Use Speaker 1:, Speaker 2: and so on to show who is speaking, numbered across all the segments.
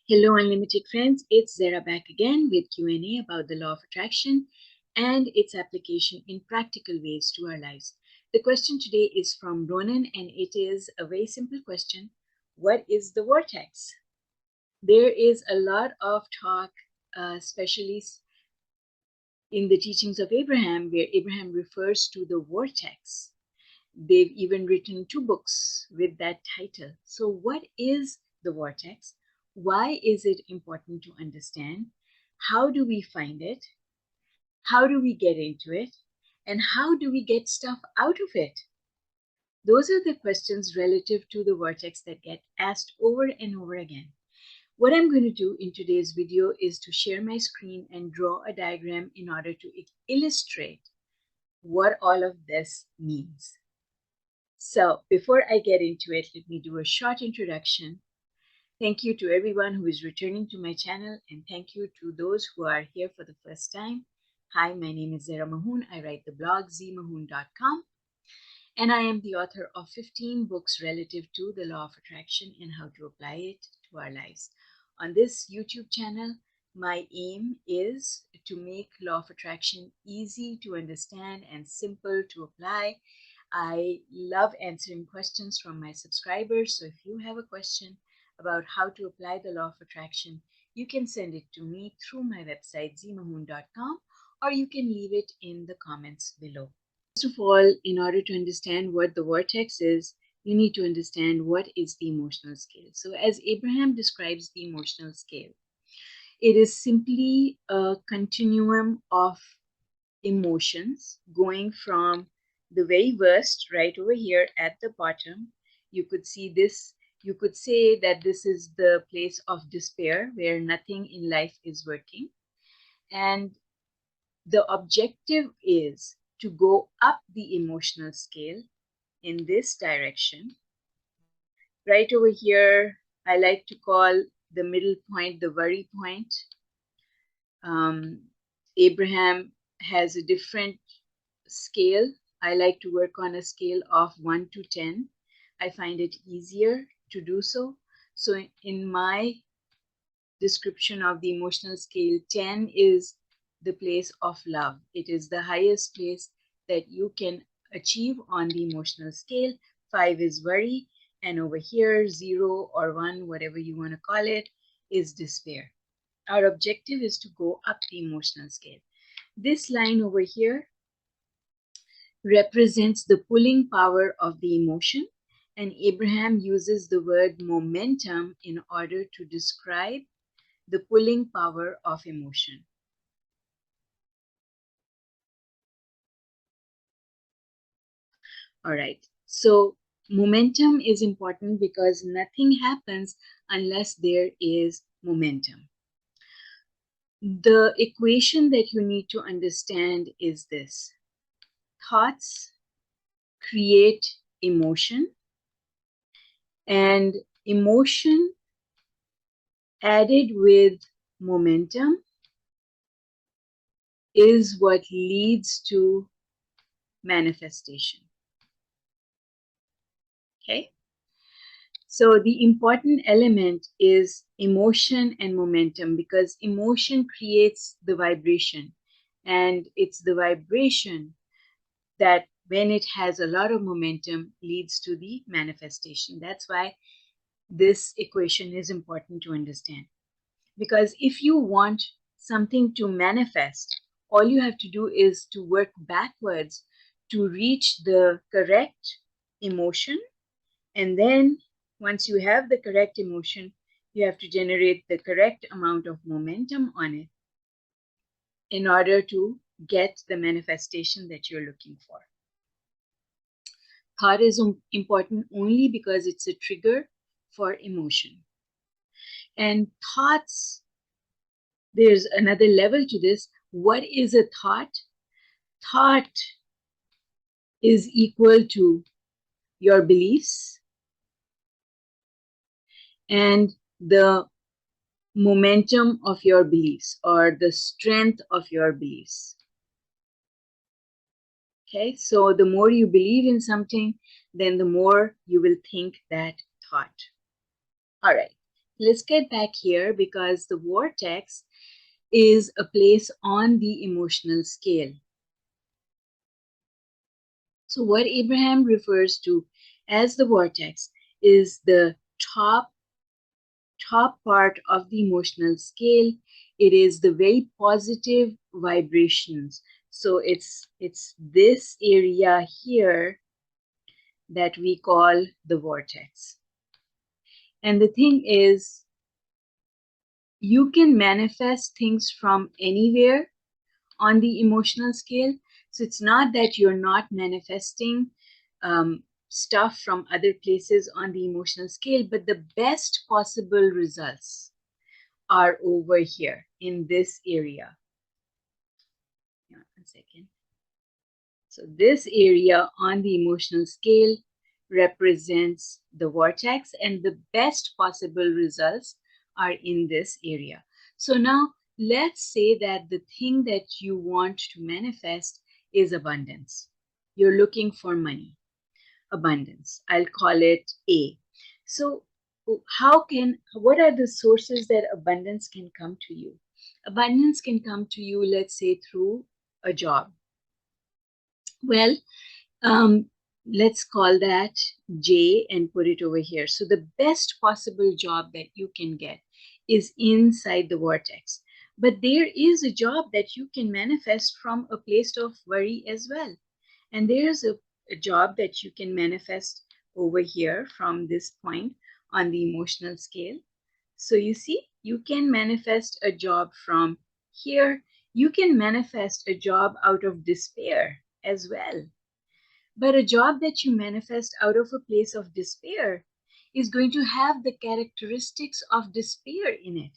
Speaker 1: Hello, unlimited friends. It's Zara back again with Q&A about the law of attraction and its application in practical ways to our lives. The question today is from Ronan, and it is a very simple question. What is the vortex? There is a lot of talk, especially in the teachings of Abraham, where Abraham refers to the vortex. They've even written 2 books with that title. So what is the vortex? Why is it important to understand? How do we find it? How do we get into it? And how do we get stuff out of it? Those are the questions relative to the vortex that get asked over and over again. What I'm going to do in today's video is to share my screen and draw a diagram in order to illustrate what all of this means. So before I get into it, let me do a short introduction. Thank you to everyone who is returning to my channel, and thank you to those who are here for the first time. Hi, my name is Zara Mahoon. I write the blog zmahoon.com, and I am the author of 15 books relative to the law of attraction and how to apply it to our lives. On this YouTube channel, my aim is to make law of attraction easy to understand and simple to apply. I love answering questions from my subscribers. So if you have a question about how to apply the law of attraction, you can send it to me through my website, zmahoon.com, or you can leave it in the comments below. First of all, in order to understand what the vortex is, you need to understand what is the emotional scale. So as Abraham describes the emotional scale, it is simply a continuum of emotions going from the very worst right over here at the bottom. You could see this. You could say that this is the place of despair where nothing in life is working. And the objective is to go up the emotional scale in this direction. Right over here, I like to call the middle point the worry point. Abraham has a different scale. I like to work on a scale of 1 to 10. I find it easier to do so. So in my description of the emotional scale, 10 is the place of love. It is the highest place that you can achieve on the emotional scale. 5 is worry, and over here, 0 or 1, whatever you want to call it, is despair. Our objective is to go up the emotional scale. This line over here represents the pulling power of the emotion, and Abraham uses the word momentum in order to describe the pulling power of emotion. All right, so momentum is important because nothing happens unless there is momentum. The equation that you need to understand is this: thoughts create emotion, and emotion added with momentum is what leads to manifestation. Okay? So the important element is emotion and momentum, because emotion creates the vibration, and it's the vibration that, when it has a lot of momentum, leads to the manifestation. That's why this equation is important to understand. Because if you want something to manifest, all you have to do is to work backwards to reach the correct emotion. And then once you have the correct emotion, you have to generate the correct amount of momentum on it in order to get the manifestation that you're looking for. Thought is important only because it's a trigger for emotion. And thoughts, there's another level to this. What is a thought? Thought is equal to your beliefs and the momentum of your beliefs, or the strength of your beliefs. Okay, so the more you believe in something, then the more you will think that thought. All right, Let's get back here because the vortex is a place on the emotional scale. So what Abraham refers to as the vortex is the top part of the emotional scale. It is the very positive vibrations. So it's this area here that we call the vortex. And the thing is, you can manifest things from anywhere on the emotional scale. So it's not that you're not manifesting stuff from other places on the emotional scale, but the best possible results are over here in this area. Yeah, 1 second. So this area on the emotional scale represents the vortex, and the best possible results are in this area. So now let's say that the thing that you want to manifest is abundance. You're looking for money, abundance. I'll call it A. So what are the sources that abundance can come to you? Abundance can come to you, let's say, through a job. Well, let's call that J and put it over here. So the best possible job that you can get is inside the vortex. But there is a job that you can manifest from a place of worry as well. And there's a job that you can manifest over here from this point on the emotional scale. So you see, you can manifest a job from here. You can manifest a job out of despair as well. But a job that you manifest out of a place of despair is going to have the characteristics of despair in it,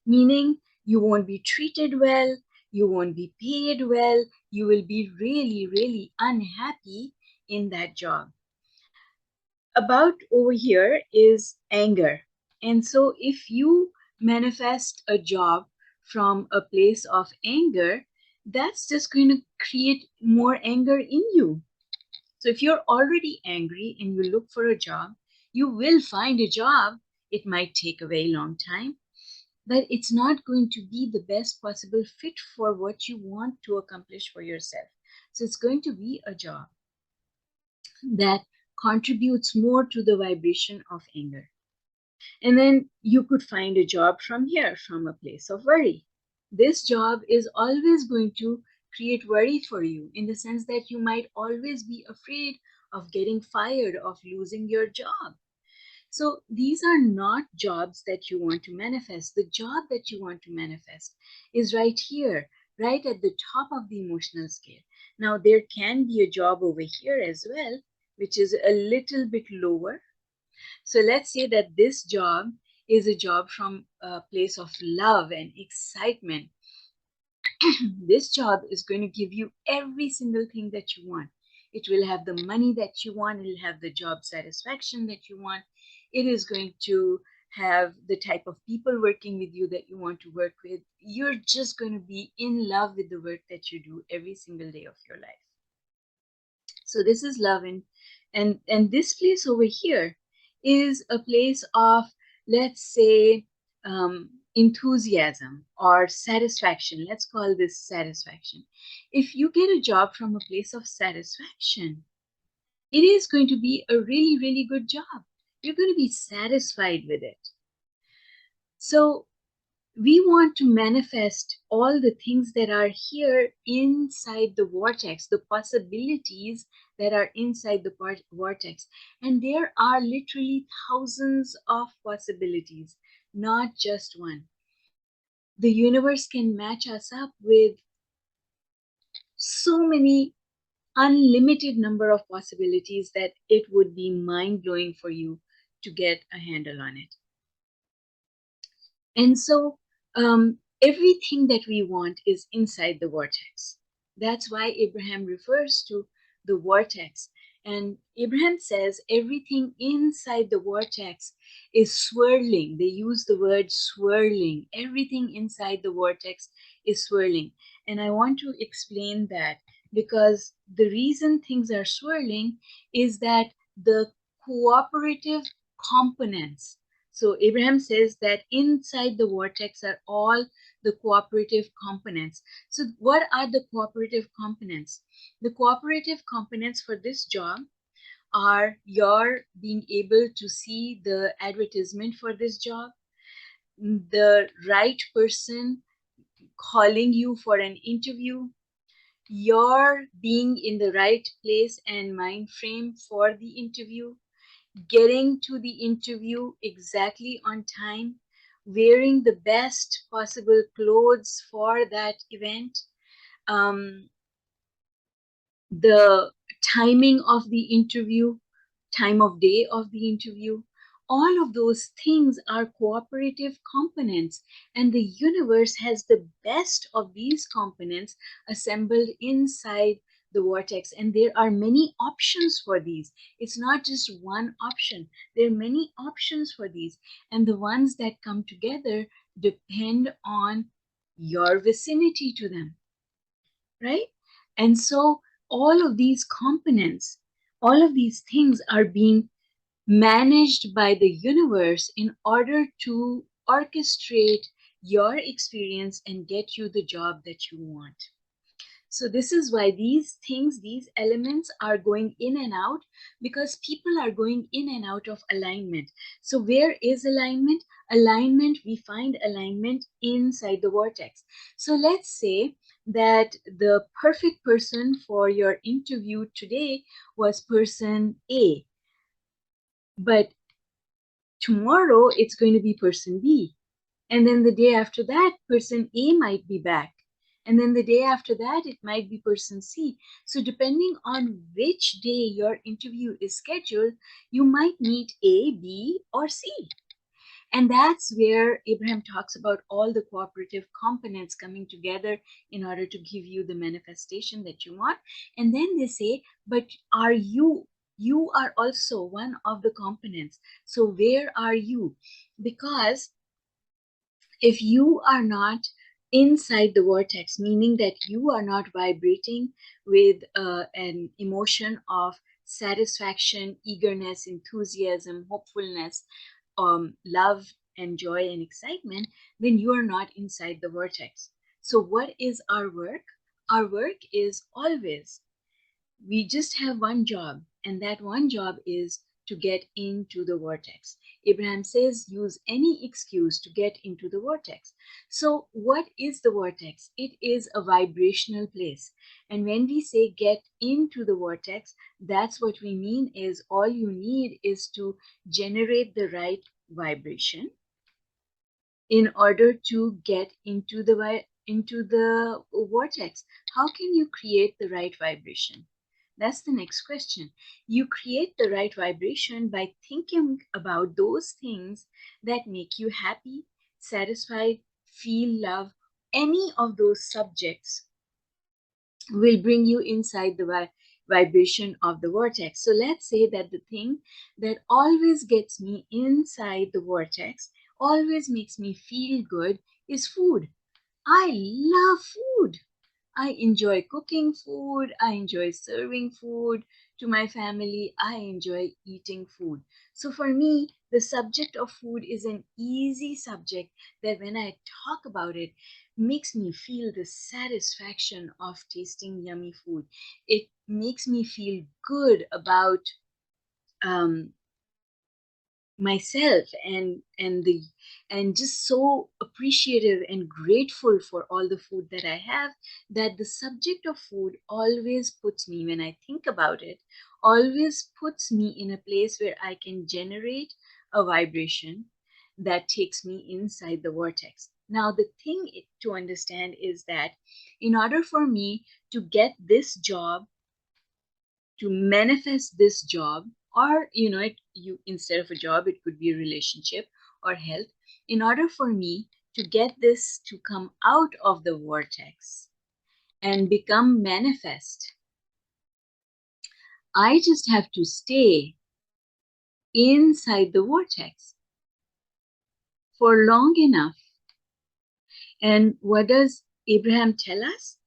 Speaker 1: meaning you won't be treated well, you won't be paid well, you will be really, really unhappy in that job. About over here is anger. And so if you manifest a job from a place of anger, that's just going to create more anger in you. So if you're already angry and you look for a job, you will find a job. It might take a very long time, but it's not going to be the best possible fit for what you want to accomplish for yourself. So it's going to be a job that contributes more to the vibration of anger. And then you could find a job from here, from a place of worry. This job is always going to create worry for you in the sense that you might always be afraid of getting fired, of losing your job. So these are not jobs that you want to manifest. The job that you want to manifest is right here, right at the top of the emotional scale. Now, there can be a job over here as well, which is a little bit lower. So let's say that this job is a job from a place of love and excitement. This job is going to give you every single thing that you want. It will have the money that you want. It will have the job satisfaction that you want. It is going to have the type of people working with you that you want to work with. You're just going to be in love with the work that you do every single day of your life. So this is love, and this place over here is a place of, let's say, enthusiasm or satisfaction. Let's call this satisfaction. If you get a job from a place of satisfaction, it is going to be a really, really good job. You're going to be satisfied with it. So we want to manifest all the things that are here inside the vortex, the possibilities that are inside the vortex. And there are literally thousands of possibilities, not just one. The universe can match us up with so many unlimited number of possibilities that it would be mind-blowing for you to get a handle on it. And so everything that we want is inside the vortex. That's why Abraham refers to the vortex. And Abraham says everything inside the vortex is swirling. They use the word swirling. Everything inside the vortex is swirling. And I want to explain that because the reason things are swirling is that the cooperative components, So Abraham says that inside the vortex are all the cooperative components. So what are the cooperative components? The cooperative components for this job are your being able to see the advertisement for this job, the right person calling you for an interview, your being in the right place and mind frame for the interview, getting to the interview exactly on time, wearing the best possible clothes for that event, um, the timing of the interview, time of day of the interview, all of those things are cooperative components. And the universe has the best of these components assembled inside the vortex. And there are many options for these. It's not just one option, there are many options for these. And the ones that come together depend on your vicinity to them, right? And so all of these components, all of these things are being managed by the universe in order to orchestrate your experience and get you the job that you want. So this is why these things, these elements are going in and out, because people are going in and out of alignment. So where is alignment? Alignment, we find alignment inside the vortex. So let's say that the perfect person for your interview today was person A, but tomorrow it's going to be person B. And then the day after that, person A might be back. And then the day after that, it might be person C. So depending on which day your interview is scheduled, you might meet A, B, or C. And that's where Abraham talks about all the cooperative components coming together in order to give you the manifestation that you want. And then they say, but are you are also one of the components. So where are you? Because if you are not inside the vortex, meaning that you are not vibrating with an emotion of satisfaction, eagerness, enthusiasm, hopefulness, love, and joy and excitement, then you are not inside the vortex. So, what is our work? Our work is always, we just have one job, and that one job is to get into the vortex. Abraham says, use any excuse to get into the vortex. So, what is the vortex? It is a vibrational place. And when we say get into the vortex, that's what we mean is all you need is to generate the right vibration in order to get into the vortex. How can you create the right vibration? That's the next question. You create the right vibration by thinking about those things that make you happy, satisfied, feel love. Any of those subjects will bring you inside the vibration of the vortex. So let's say that the thing that always gets me inside the vortex, always makes me feel good, is food. I love food. I enjoy cooking food. I enjoy serving food to my family. I enjoy eating food. So for me, the subject of food is an easy subject that when I talk about it, makes me feel the satisfaction of tasting yummy food. It makes me feel good about um, myself and just so appreciative and grateful for all the food that I have, that the subject of food always puts me, when I think about it, always puts me in a place where I can generate a vibration that takes me inside the vortex. Now the thing to understand is that in order for me to get this job, to manifest this job, or you, instead of a job, it could be a relationship or health. In order for me to get this to come out of the vortex and become manifest, I just have to stay inside the vortex for long enough. And what does Abraham tell us?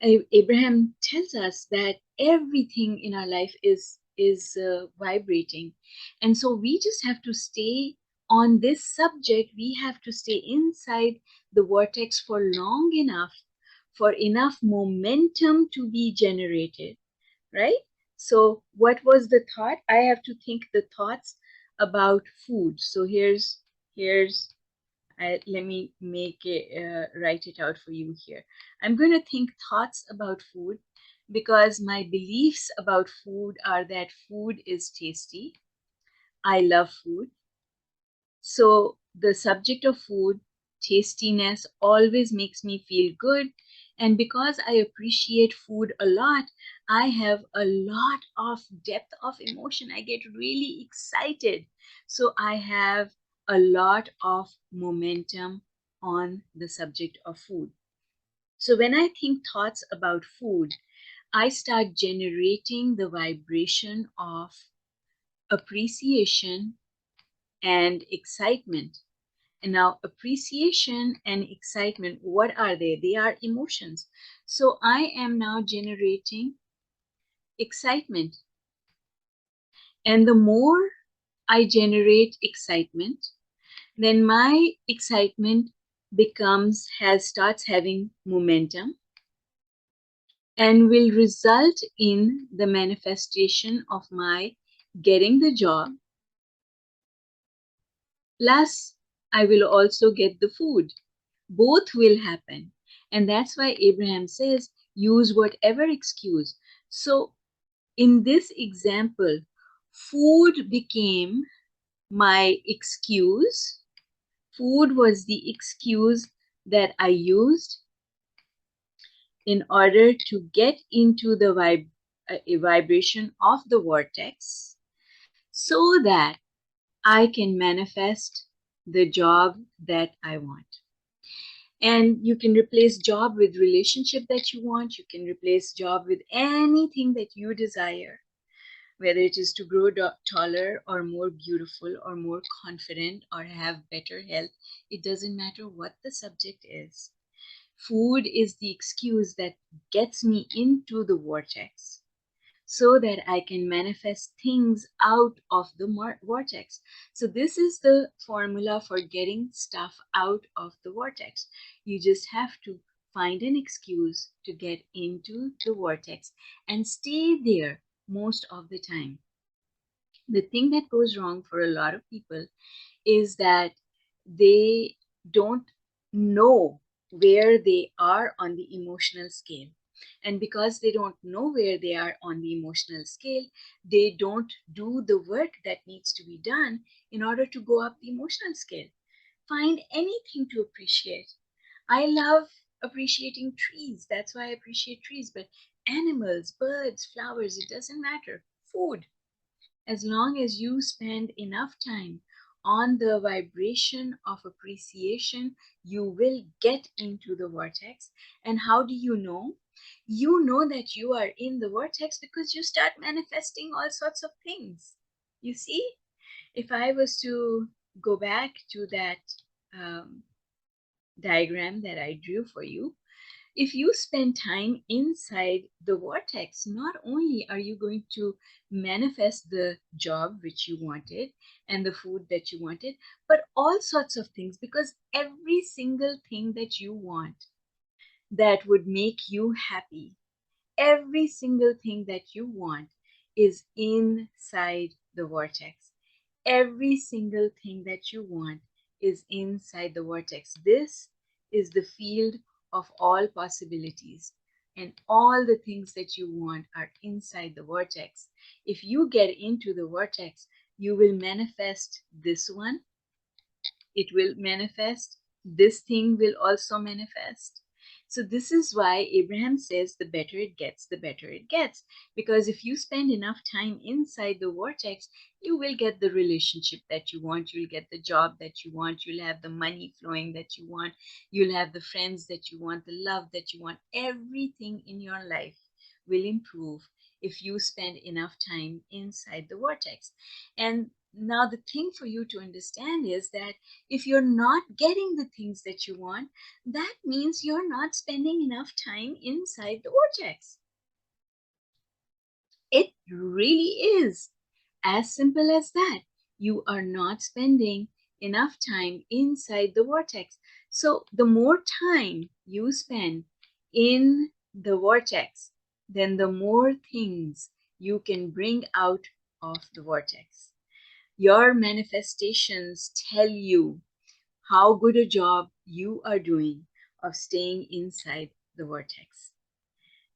Speaker 1: Abraham tells us that everything in our life is vibrating, and so we just have to stay on this subject, we have to stay inside the vortex for long enough, for enough momentum to be generated, right? So what was the thought? I have to think the thoughts about food. So here's let me make it write it out for you here. I'm going to think thoughts about food because my beliefs about food are that food is tasty. I love food. So the subject of food, tastiness, always makes me feel good. And because I appreciate food a lot, I have a lot of depth of emotion. I get really excited. So I have a lot of momentum on the subject of food. So when I think thoughts about food, I start generating the vibration of appreciation and excitement. And now, appreciation and excitement, what are they? They are emotions. So I am now generating excitement. And the more I generate excitement, then my excitement starts having momentum and will result in the manifestation of my getting the job. Plus, I will also get the food. Both will happen. And that's why Abraham says, use whatever excuse. So, in this example, food became my excuse. Food was the excuse that I used in order to get into the vibration of the vortex so that I can manifest the job that I want. And you can replace job with relationship that you want. You can replace job with anything that you desire, whether it is to grow taller or more beautiful or more confident or have better health. It doesn't matter what the subject is. Food is the excuse that gets me into the vortex so that I can manifest things out of the vortex. So this is the formula for getting stuff out of the vortex. You just have to find an excuse to get into the vortex and stay there most of the time. The thing that goes wrong for a lot of people is that they don't know where they are on the emotional scale. And because they don't know where they are on the emotional scale, they don't do the work that needs to be done in order to go up the emotional scale. Find anything to appreciate. I love appreciating trees. That's why I appreciate trees. But animals, birds, flowers, it doesn't matter. Food, as long as you spend enough time on the vibration of appreciation, you will get into the vortex. And how do you know? You know that you are in the vortex because you start manifesting all sorts of things. You see, if I was to go back to that um, diagram that I drew for you, if you spend time inside the vortex, not only are you going to manifest the job which you wanted and the food that you wanted, but all sorts of things, because every single thing that you want that would make you happy, every single thing that you want is inside the vortex. Every single thing that you want is inside the vortex. This is the field of all possibilities. And all the things that you want are inside the vortex. If you get into the vortex, you will manifest this one. It will manifest. This thing will also manifest. So this is why Abraham says the better it gets, the better it gets. Because if you spend enough time inside the vortex, you will get the relationship that you want, you'll get the job that you want, you'll have the money flowing that you want, you'll have the friends that you want, the love that you want. Everything in your life will improve if you spend enough time inside the vortex. And now the thing for you to understand is that if you're not getting the things that you want, that means you're not spending enough time inside the vortex. It really is as simple as that. You are not spending enough time inside the vortex. So the more time you spend in the vortex, then the more things you can bring out of the vortex. Your manifestations tell you how good a job you are doing of staying inside the vortex.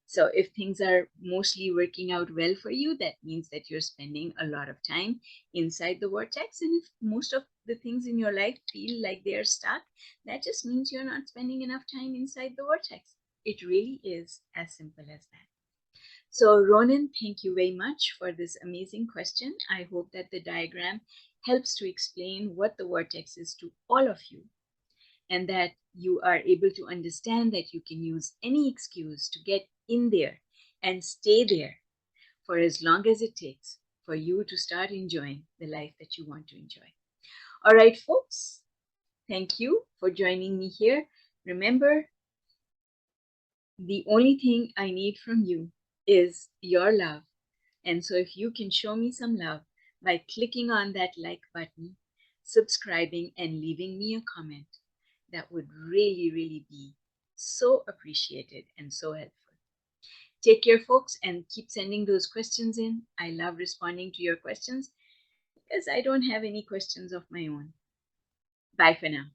Speaker 1: So if things are mostly working out well for you, that means that you're spending a lot of time inside the vortex. And if most of the things in your life feel like they are stuck, that just means you're not spending enough time inside the vortex. It really is as simple as that. So Ronan, thank you very much for this amazing question. I hope that the diagram helps to explain what the vortex is to all of you, and that you are able to understand that you can use any excuse to get in there and stay there for as long as it takes for you to start enjoying the life that you want to enjoy. All right, folks, thank you for joining me here. Remember, the only thing I need from you is your love. And so if you can show me some love by clicking on that like button, subscribing, and leaving me a comment, that would really, really be so appreciated and so helpful. Take care, folks, and keep sending those questions in. I love responding to your questions because I don't have any questions of my own. Bye for now.